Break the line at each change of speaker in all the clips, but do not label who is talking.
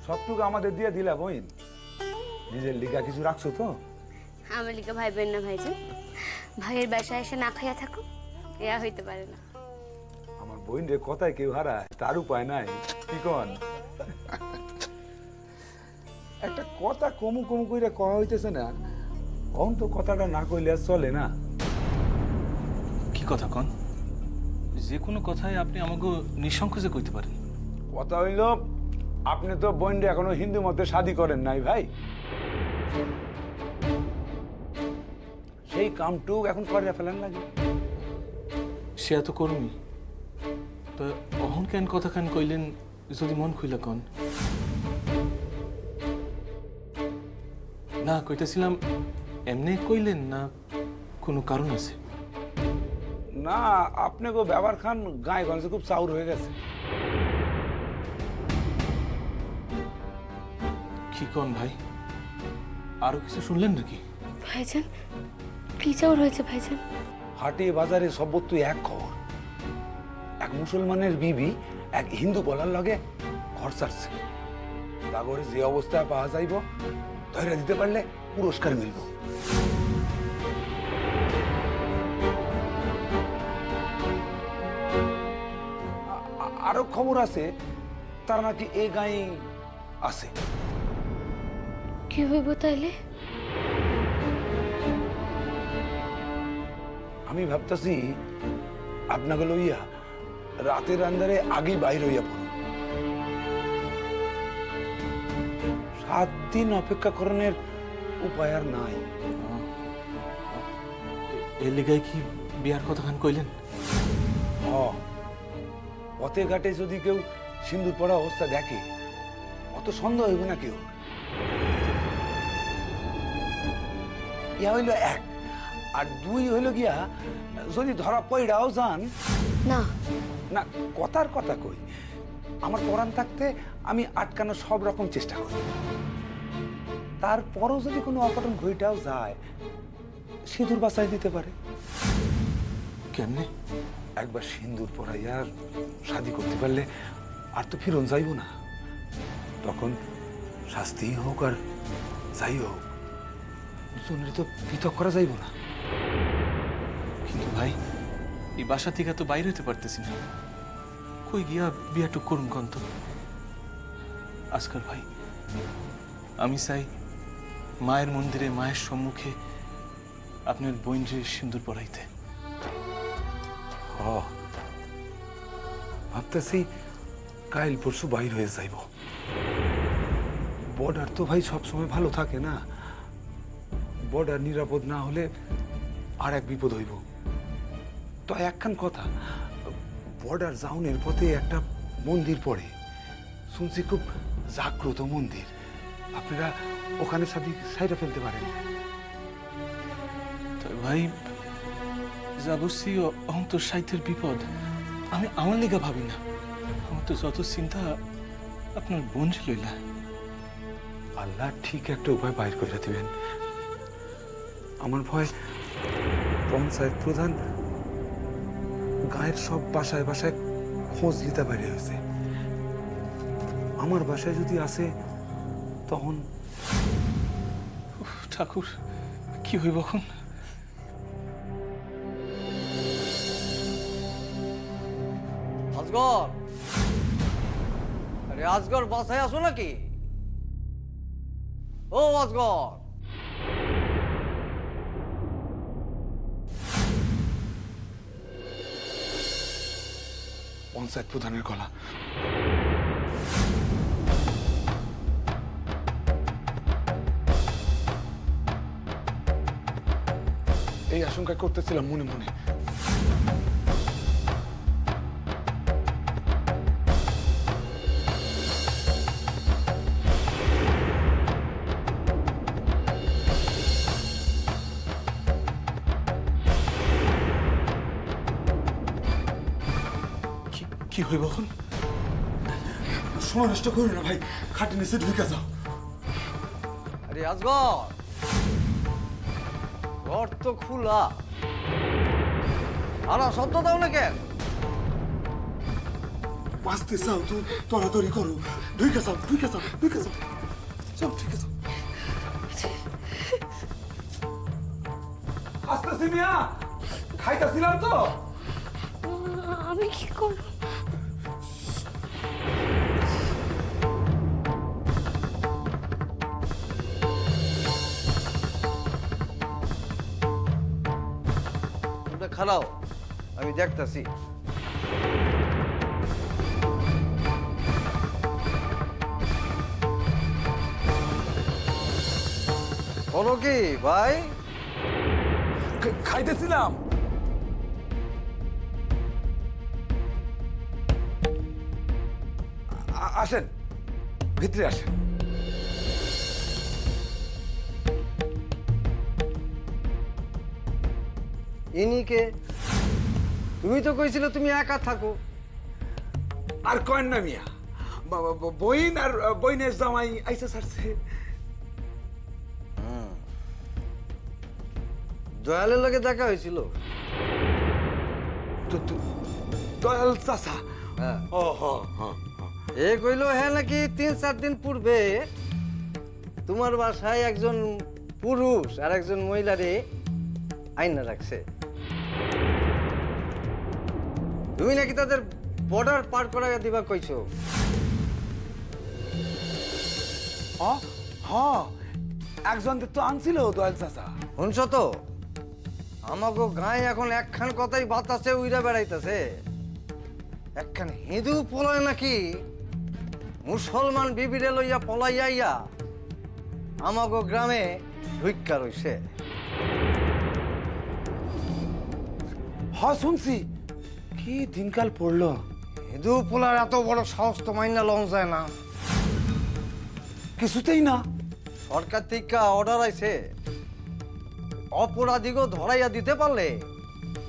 সবটুকু আমাদের দিয়ে দিলা বইন, নিজের লিগা কিছু রাখছো তো?
আমার লিখে ভাইবেন না ভাইজান, ভাইয়ের বাসায় এসে না খাইয়া থাকো, এয়া হইতে পারে না।
আমার বইন রে কথায় কেউ হারায় তার উপায় নাই, কি কন? একটা কথা কমু কমু কইরা কওয়া হইতেছে না, অন তো কথাটা না কইলে আর চলে না।
কি কথা কন? যে কোনো কথাই আপনি আমাকে নিঃসংকোচে কইতে পারেন।
কথা হইল, আপনি তো বইনরে এখনো হিন্দু মতে শাদী করেন নাই ভাই, সেই কামটুক এখন করে ফেলেন লাগে।
সে এত কর্মী তো অহন কেন কথা কেন কইলেন, যদি মন খুইলা কন। না কইতেছিলাম এমনি কইলেন না কোনো কারণ আছে?
না, আপনি গো ব্যবহার খান গায়ে গঞ্জে খুব চাউর হয়ে গেছে।
কি কন ভাই, আরো কিছু শুনলেন নাকি?
ভাইজান কি চাউর হয়েছে ভাইজান?
হাটে বাজারে সর্বত্র এক খবর, এক মুসলমানের বিবি এক হিন্দু বলার লগে ঘর ছাড়ছে। তাগরে যে অবস্থায় পাওয়া যাইব ধরে দিতে পারলে পুরস্কার মিলব। আরো খবর আছে তার নাকি এ গায়ে আছে।
কি হইব তাইলে?
আমি ভাবতেছি আপনাকে লইয়া রাতের আন্ধারে আগেই বাইর হইয়া পড়ুন। 7 দিন অপেক্ষা করণের উপায় আর নাই।
এর লিগায় কি বিয়ার কথা খান কইলেন?
হ, পথে ঘাটে যদি কেউ সিন্দুর পড়া অবস্থা দেখে, অত সন্দেহ হইব না কেউ। ইয়া হইল 1, আর 2 হইল গিয়া যদি ধরা পড়াও যান।
না
না, কথার কথা কই, আমার পরাণ থাকতে আমি আটকানোর সব রকম চেষ্টা করি। তারপরও যদি কোনো অঘটন ঘটাও যায়, সিঁদুর বাঁচাই দিতে পারে।
কেমনে?
একবার সিঁদুর পরাইয়া শাদি করতে পারলে আর তো ফিরন যাইব না। তখন শাস্তি হোক আর যাই হোক, দুজনের তো পৃথক করা যাইব না।
কিন্তু ভাই এই বাসা থেকে তো বাইরে হইতে পারতেছি না, কই গিয়া বিয়াটুক করুন কন্ত। আজকাল ভাই আমি চাই মায়ের মন্দিরে মায়ের সম্মুখে আপনার বোনরে সিন্দুর পরাইতে।
ভাবতেছি কাল পরশু বাইর হয়ে যাইব। বর্ডার তো ভাই সবসময় ভালো থাকে না, বর্ডার নিরাপদ না হলে আর এক বিপদ হইব। তো একখান কথা, বর্ডার জাউনের পথে একটা মন্দির পড়ে, শুনছি খুব জাগ্রত মন্দির। আপনারা ওখানে সাইডে ফেলতে পারেন।
ভাই যা বুঝছি অহন্ত সাহিত্যের বিপদ আমি আমার লিগা ভাবি না, আমার তো যত চিন্তা আপনার বোন লইলা।
আল্লাহ ঠিক একটা উপায় বাইর করে দিবেন। আমার ভয় পঞ্চায়েত প্রধান গায়ের সব বাসায় বাসায় খোঁজ নিতে বাইরে হয়েছে। আমার বাসায় যদি আসে তখন
ঠাকুর কি হইব এখন?
আজগর, আরে আজগর বাসায় আসো নাকি? ও আজগর,
পঞ্চায়েত প্রধানের গলা। এই আশঙ্কা করতেছিলাম মনে মনে।
কি হইব এখন?
সময় নষ্ট করো না ভাই, খাটে নিচে ঢুকে যাও।
আরে আজগর, ঘর তো খোলা, আর শব্দ দাও না কেন?
বাঁচতে চাও তো তড়াতড়ি করো। ঢুকে যাও, ঢুকে যাও, ঢুকে যাও। যাও, ঢুকে যাও। আসতেছি মিয়া, খাইতেছিলাম তো।
আমি কি করব?
তোমরা খারাও, আমি দেখতাছি। বলো কি ভাই?
খাইতেছিলাম। আসেন, ভিতরে আসেন।
ইনিকে তুমি তো কইছিলে তুমি একা থাকো।
আর কয়েন না মিয়া, বইন আর বইনের জামাই আইসা ছাড়ছে।
দয়ালের লগে দেখা হয়েছিল।
দয়াল চাচা।
হ্যাঁ,
ও হ হ।
এ কইলো হ্যাঁ নাকি 3-4 দিন পূর্বে তোমার বাসায় একজন পুরুষ আর একজন মহিলারে আইনা রাখছে। তুমি নাকি তাদের বর্ডার পার করাইয়া দিবা কইছো।
হ, একজনদের তো আনছিল দয়াল চাচা।
শুনছো তো, আমাগো গায়ে এখন একখান কথাই বাতাসে উইরা বেড়াইতেছে। একখান হিন্দু পলায় নাকি মুসলমান বিবিরে লইয়া পলাইয়া আমাগো গ্রামে ঢুইক্কা রইছে।
শুনছি। কি দিনকাল পড়লো।
হিন্দু পোলার এত বড় সাহস তো মাইনা লং যায় না।
কিছুতেই না।
সরকার থেকে অর্ডার আইছে, অপরাধীকে ধরাইয়া দিতে পারলে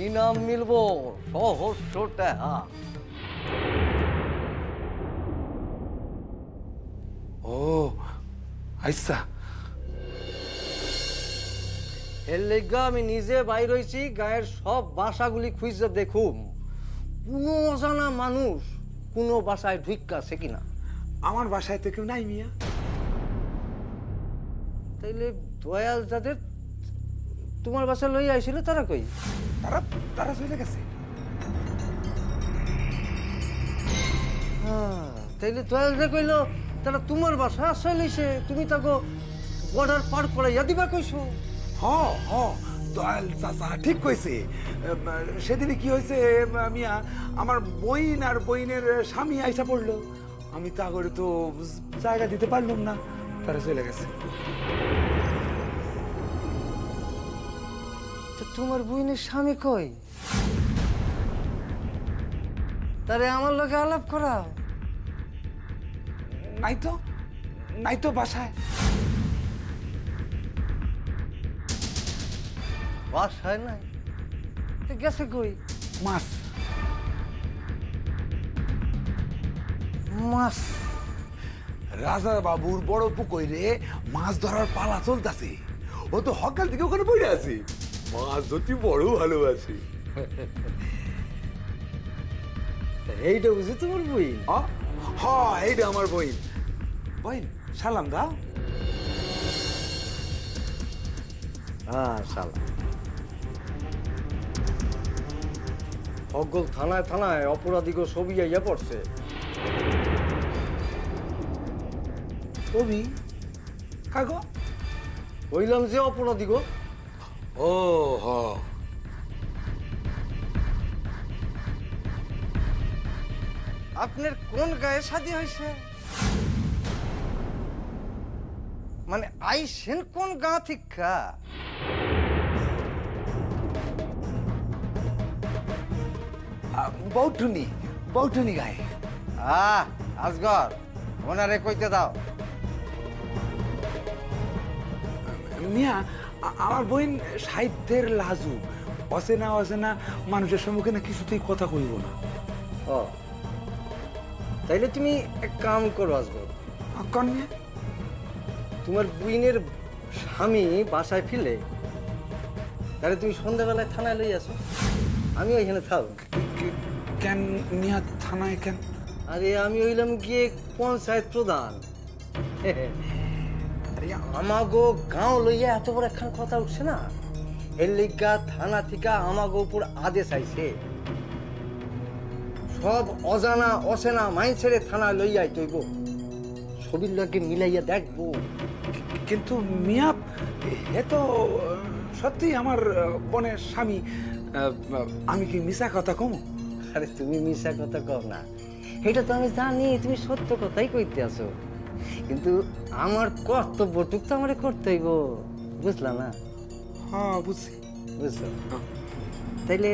ইনাম মিলবো সহস্র টাকা।
ও আচ্ছা।
এর লেগা আমি নিজে বাইর হইছি, গায়ের সব বাসাগুলি খুঁজে দেখুম কোনো অজানা মানুষ কোনো বাসায় ঢুইক্কা আছে কিনা।
আমার বাসায় তো কেউ নাই মিয়া।
তাইলে দয়াল যাদের তোমার বাসায় লইয়া আইছিল তারা কই?
তারা তারা চলে গেছে।
তাইলে দয়াল যে কইলো তারা তোমার বাসায় আশ্রয় লইছে, তুমি তাকে বর্ডার পার করাইয়া দিবা কইছো।
হ হ, দয়াল চাচা ঠিক কইছে। সেদিনে কি হয়েছে মিয়া, আমার বইন আর বইনের স্বামী আইসা পড়লো। আমি তা করে তো জায়গা দিতে পারলাম না, তারা চলে গেছে।
তো তোমার বইনের স্বামী কই? তারে আমার লোকে আলাপ করাও।
নাই তো, নাই তো বাসায়।
বাসায় নাই? তো গেছে কই?
মাছ।
মাছ?
রাজা বাবুর বড় পুকুরে মাছ ধরার পালা চলতেছে। ও তো সকাল থেকে ওখানে পড়ে আছে। মাছ ধরতে বড় ভালোবাসে।
এইটা বুঝি তোমার বই?
হ, এইটা আমার বই। বইন সালাম দাও।
হ্যাঁ শালা, অগল থানায় থানায় অপরাধীকে ছবি আইয়া পড়ছে।
ছবি কাগো?
বললাম যে অপরাধীকে।
ও হ।
আপনার কোন গায়ে শাদী হয়েছে? মানে আইসেন কোন গা থিকা?
বৌঠুনি, বৌঠুনি গায়ে।
আজগর ওনারে কইতে দাও।
মিয়া, আমার বোন সাহিত্যের লাজু। অচেনা অচেনা মানুষের সম্মুখে না কিছুতেই কথা কইব না।
ও তাইলে তুমি এক কাম করো আজগর,
কন মিয়া?
তোমার বুইনের স্বামী বাসায় ফিরলে তাহলে তুমি সন্ধ্যাবেলায় থানায় লই আসো, আমি ওইখানে থাকবো।
কেন মিয়া থানায় কেন?
আরে আমি হইলাম গিয়ে পঞ্চায়েত প্রধান। আরে আমাগো গাঁও লইয়া এত বড় একখান কথা উঠছে না, এর লিগা থানা থেকে আমাগো উপর আদেশ আইছে, সব অজানা অচেনা মাইন্সেরে থানা লইয়াই তৈব, ছবির লগে মিলাইয়া দেখবো।
কিন্তু মিয়া, এ তো সত্যি আমার বোনের স্বামী। আমি কি মিছা কথা কম?
আরে তুমি মিশা কথা কও না, এটা তো আমি জানি, তুমি সত্য কথাই কইতে আছো, কিন্তু আমার কর্তব্যটুক তো আমার করতে হইব, বুঝলা না?
হ্যাঁ, বুঝছি।
বুঝছো? তাইলে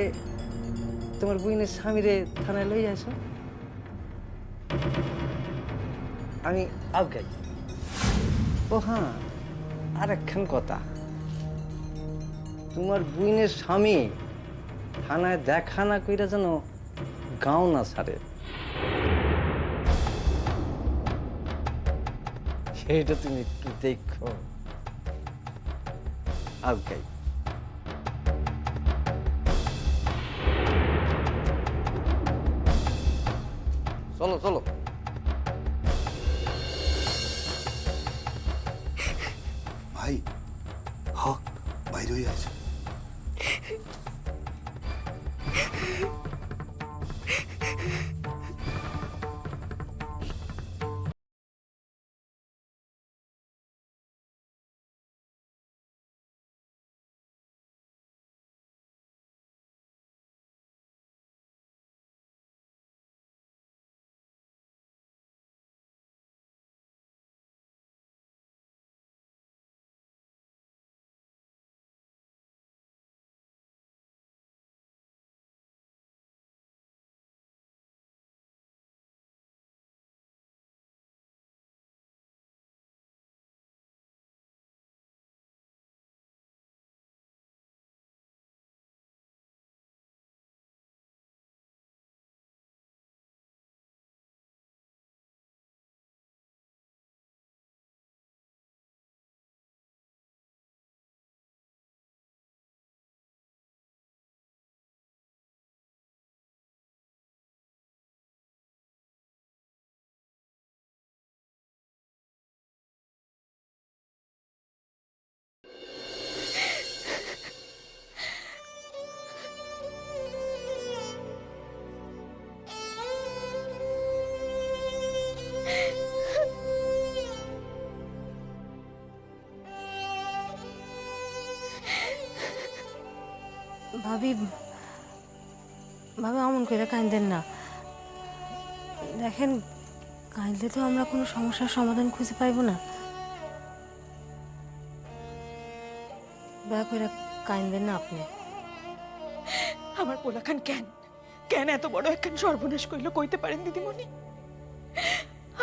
তোমার বুইনের স্বামীরে থানায় লই আসো, আমি আগাই। ও হ্যাঁ, আর একখান কথা, তোমার বুইনের স্বামী থানায় দেখা না কইরা যেন গাও না ছাড়ে, সেটা তুমি একটু দেখো। আগাই। চলো চলো।
ভাই, হ, বাইরে হয়ে আছে।
ভাবি, ভাবি অমন করে কাঁদেন না। দেখেন, কাঁদলে তো আমরা কোনো সমস্যার সমাধান খুঁজে পাইব না। দয়া করে কাঁদেন না আপনি।
আমার পোলাখান কেন কেন এত বড় একখান সর্বনাশ কইল কইতে পারেন দিদিমণি?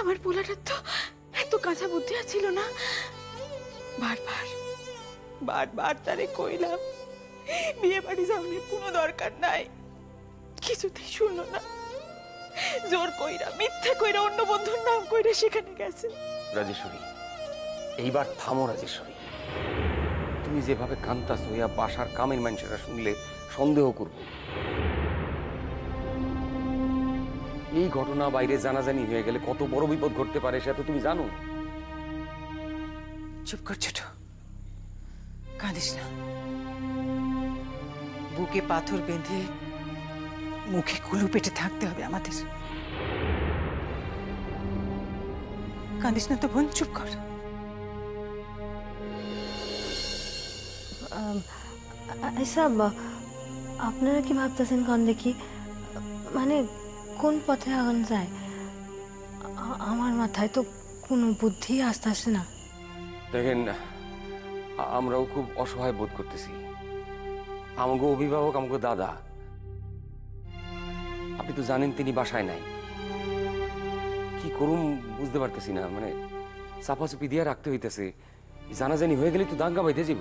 আমার পোলাটার তো এত কাঁচা বুদ্ধি ছিল না। বারবার বারবার তারে কইলাম বিয়ে বাড়ি যাওয়ার কোনো দরকার নাই, কিছুতেই শুনলো না। জোর কইরা মিথ্যে কইরা অন্য বন্ধুর নাম কইরা সেখানে গেছে।
রাজেশ্বরী, এইবার থামো রাজেশ্বরী। তুমি যেভাবে কান্তাস হইয়া বাসার কামের মানুষেরা শুনলে সন্দেহ করব। এই ঘটনা বাইরে জানাজানি হয়ে গেলে কত বড় বিপদ ঘটতে পারে সেটা তো তুমি জানো।
চুপ কর ছোট, কাঁদিস না। বুকে পাথর বেঁধে মুখে কুলু পেটে থাকতে হবে আমাদের। কাঁদিস না তো বোন, চুপ কর।
আচ্ছা, আপনারা কি ভাবতেছেন কন দেখি, মানে কোন পথে আগান যায়? আমার মাথায় তো কোনো বুদ্ধি আসতেছে না।
দেখেন, আমরাও খুব অসহায় বোধ করতেছি। আমাকে অভিভাবক, আমাকে দাদা, আপনি তো জানেন তিনি বাসায় নাই। কি করুম বুঝতে পারতেছি না, মানে চাপাচুপি দিয়ে রাখতে হইতেছে। জানাজানি হয়ে গেলে তো দাঙ্গা বাইতে যাব।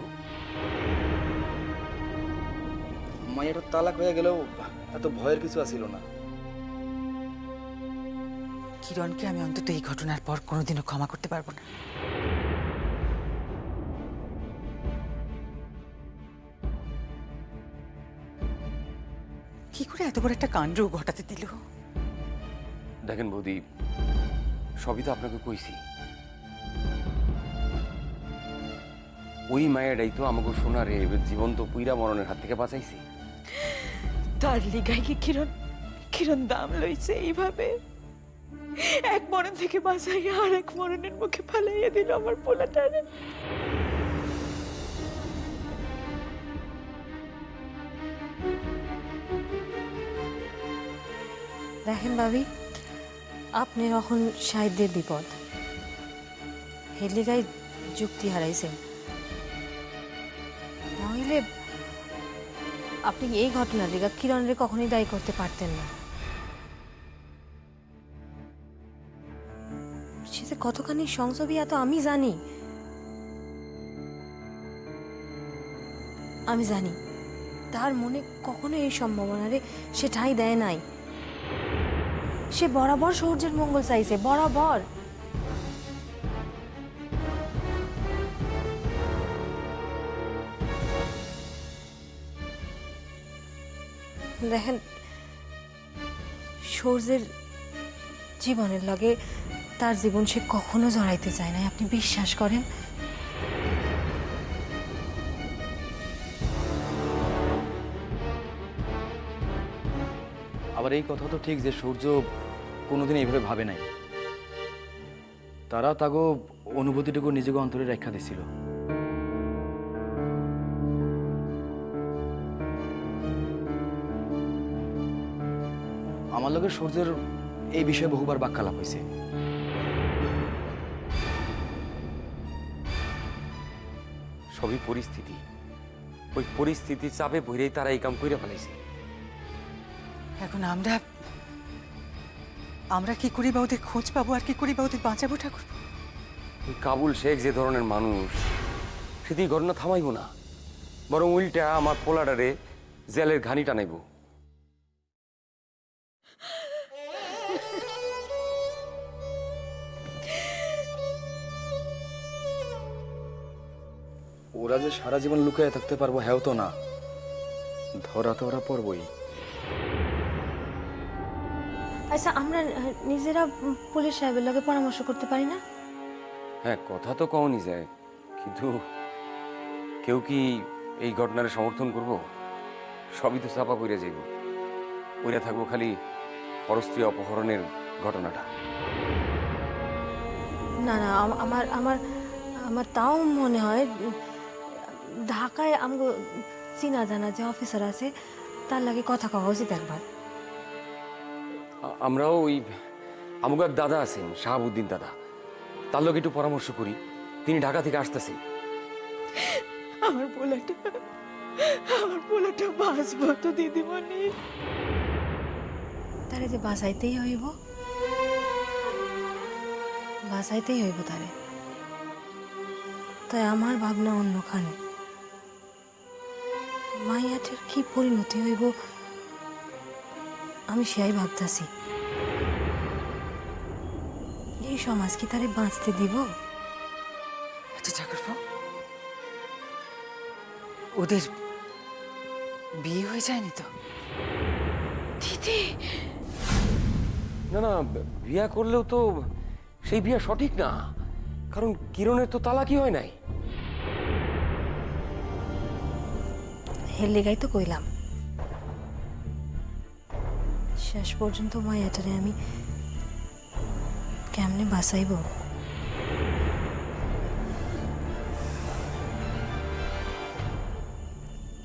মায়ের তালাক হয়ে গেলেও এত ভয়ের কিছু আসিল না।
কিরণকে আমি অন্তত এই ঘটনার পর কোনোদিনও ক্ষমা করতে পারবো না। কি করে এত বড় একটা কাণ্ড ঘটাতে দিল?
দেখেন বৌদি, সবই তো আপনাকে কইছি। ওই মায়েরাই তো আমাকে সোনারে জীবন্ত পুইরা মরণের হাত থেকে বাঁচাইছি।
তার লিগাই কি কিরণ কিরণ দাম লইছে এইভাবে? এক মরণ থেকে বাঁচাইয়া আর এক মরণের মুখে ফালাইয়া দিল আমার পোলাটারে।
দেখেন ভাবি, আপনি এখন সাহিত্যের বিপদ হেলিগাই যুক্তি হারাইছেন। নইলে আপনি এই ঘটনার লিগা কিরণরে কখনোই দায়ী করতে পারতেন না। সে যে কতখানি সংযমী এত আমি জানি। আমি জানি তার মনে কখনো এই সম্ভাবনারে সে ঠাঁই দেয় নাই। সে বরাবর সূর্যের মঙ্গল চাইছে, বরাবর। দেখেন, সূর্যের জীবনের লগে তার জীবন সে কখনো জড়াইতে চায় না, আপনি বিশ্বাস করেন?
আবার এই কথা তো ঠিক যে সূর্য কোনোদিন এইভাবে ভাবে নাই। তারা তাগো অনুভূতিটুকু নিজেকে অন্তরে রেখা দিছিল। আমার লগে সূর্যের এই বিষয়ে বহুবার বাক্যালাপ হয়েছে।
সবই পরিস্থিতি। ওই পরিস্থিতির চাপে পড়েই তারা এই কাম কইরা ফেলাইছে।
এখন আমরা কি করি বা ওদের খোঁজ পাবো আর কি করি বা ওদের বাঁচাবো ঠাকুর?
ওই কাবুল শেখ যে ধরনের মানুষ, সেটি ঘটনা থামাইব না, বরং উল্টা আমার পোলাডারে জেলের ঘানি টানাইব।
ওরা যে সারা জীবন লুকিয়ে থাকতে পারবো হ্যাঁ তো না, ধরা তো ওরা পড়বই।
আচ্ছা, আমরা নিজেরা পুলিশ সাহেবের লগে পরামর্শ করতে পারি না?
হ্যাঁ, কথা তো কওনি যায়, কিন্তু কেউ কি এই ঘটনার সমর্থন করব? সবই তো চাপা পড়ে যাইব। পড়ে থাকবো খালি পরস্ত্রী অপহরণের ঘটনাটা।
না না, আমার আমার আমার তাও মনে হয় ঢাকায় আমগো চিনা জানা যে অফিসার আছে তার লাগে কথা কওয়া উচিত একবার।
আমরাও ওই আমাকে এক দাদা আছেন, শাহাবুদ্দিন দাদা, তার লোক একটু পরামর্শ করি। তিনি ঢাকা থেকে আসতেছেন।
আমার পোলাটা বাঁচবো তো দিদিমণি?
তারে যে বাঁচাইতেই হইব, বাঁচাইতেই হইব তারে। তাই আমার ভাবনা অন্যখানে। মাইয়াটার কি পরিণতি হইব আমি সেই ভাবতাছি। এই সমাজ কি তারে বাঁচতে দিব?
আচ্ছা ঠাকুর, ওদের বিয়ে হয়ে যায়নি তো?
দিদি,
না না, বিয়া করলেও তো সেই বিয়া সঠিক না, কারণ কিরণের তো তালাকি হয় নাই।
হের লেগাই তো কইলাম, শেষ পর্যন্ত মায়াটারে আমি কেমনে বাঁচাইব?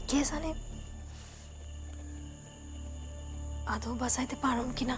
কে জানে আদৌ বাঁচাইতে পারুম কিনা।